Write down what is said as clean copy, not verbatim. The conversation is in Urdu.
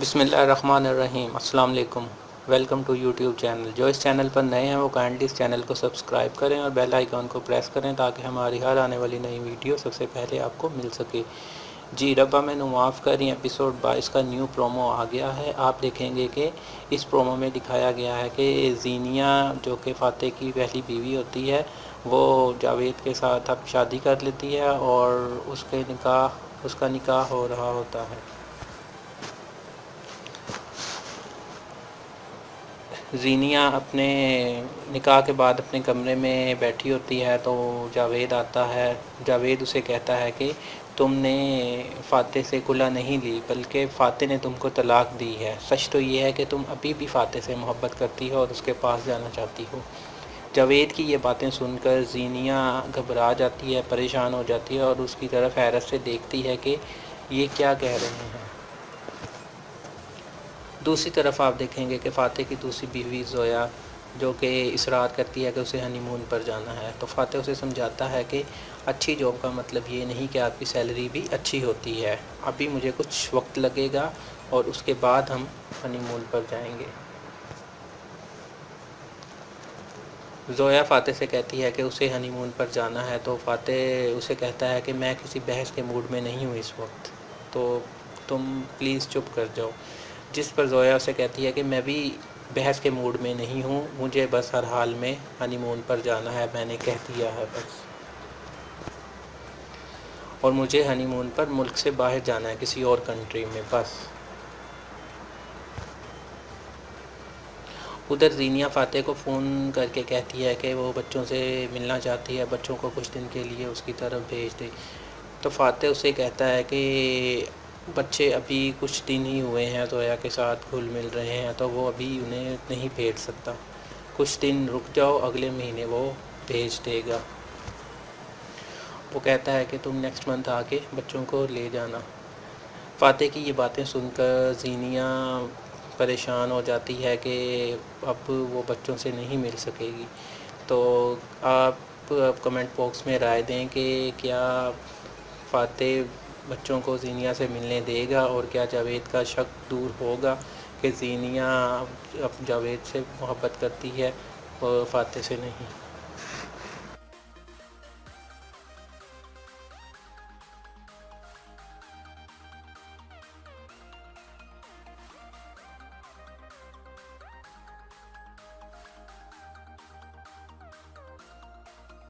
بسم اللہ الرحمن الرحیم۔ السلام علیکم، ویلکم ٹو یوٹیوب چینل۔ جو اس چینل پر نئے ہیں وہ کائنڈلی اس چینل کو سبسکرائب کریں اور بیل آئیکن کو پریس کریں تاکہ ہماری ہر آنے والی نئی ویڈیو سب سے پہلے آپ کو مل سکے۔ جی ربا میں معاف کریں، ایپیسوڈ 22 کا نیو پرومو آ گیا ہے۔ آپ دیکھیں گے کہ اس پرومو میں دکھایا گیا ہے کہ زینیہ جو کہ فاتح کی پہلی بیوی ہوتی ہے وہ جاوید کے ساتھ اب شادی کر لیتی ہے اور اس کا نکاح ہو رہا ہوتا ہے۔ زینیہ اپنے نکاح کے بعد اپنے کمرے میں بیٹھی ہوتی ہے تو جاوید آتا ہے۔ جاوید اسے کہتا ہے کہ تم نے فاتح سے کھلا نہیں لی بلکہ فاتح نے تم کو طلاق دی ہے۔ سچ تو یہ ہے کہ تم ابھی بھی فاتح سے محبت کرتی ہو اور اس کے پاس جانا چاہتی ہو۔ جاوید کی یہ باتیں سن کر زینیہ گھبرا جاتی ہے، پریشان ہو جاتی ہے اور اس کی طرف حیرت سے دیکھتی ہے کہ یہ کیا کہہ رہے ہیں۔ دوسری طرف آپ دیکھیں گے کہ فاتح کی دوسری بیوی زویا جو کہ اصرار کرتی ہے کہ اسے ہنی مون پر جانا ہے، تو فاتح اسے سمجھاتا ہے کہ اچھی جاب کا مطلب یہ نہیں کہ آپ کی سیلری بھی اچھی ہوتی ہے، ابھی مجھے کچھ وقت لگے گا اور اس کے بعد ہم ہنی مون پر جائیں گے۔ زویا فاتح سے کہتی ہے کہ اسے ہنی مون پر جانا ہے تو فاتح اسے کہتا ہے کہ میں کسی بحث کے موڈ میں نہیں ہوں اس وقت، تو تم پلیز چپ کر جاؤ۔ جس پر زویا اسے کہتی ہے کہ میں بھی بحث کے موڈ میں نہیں ہوں، مجھے بس ہر حال میں ہنی مون پر جانا ہے، میں نے کہہ دیا ہے بس، اور مجھے ہنی مون پر ملک سے باہر جانا ہے کسی اور کنٹری میں بس۔ ادھر زینیہ فاتح کو فون کر کے کہتی ہے کہ وہ بچوں سے ملنا چاہتی ہے، بچوں کو کچھ دن کے لیے اس کی طرف بھیج دے، تو فاتح اسے کہتا ہے کہ بچے ابھی کچھ دن ہی ہوئے ہیں زویا کے ساتھ گھل مل رہے ہیں تو وہ ابھی انہیں نہیں بھیج سکتا، کچھ دن رک جاؤ، اگلے مہینے وہ بھیج دے گا۔ وہ کہتا ہے کہ تم نیکسٹ منتھ آ کے بچوں کو لے جانا۔ فاتح کی یہ باتیں سن کر زینیہ پریشان ہو جاتی ہے کہ اب وہ بچوں سے نہیں مل سکے گی، تو آپ کمنٹ باکس میں رائے دیں کہ کیا فاتح بچوں کو زینیہ سے ملنے دے گا اور کیا جاوید کا شک دور ہوگا کہ زینیہ اب جاوید سے محبت کرتی ہے اور فاتح سے نہیں۔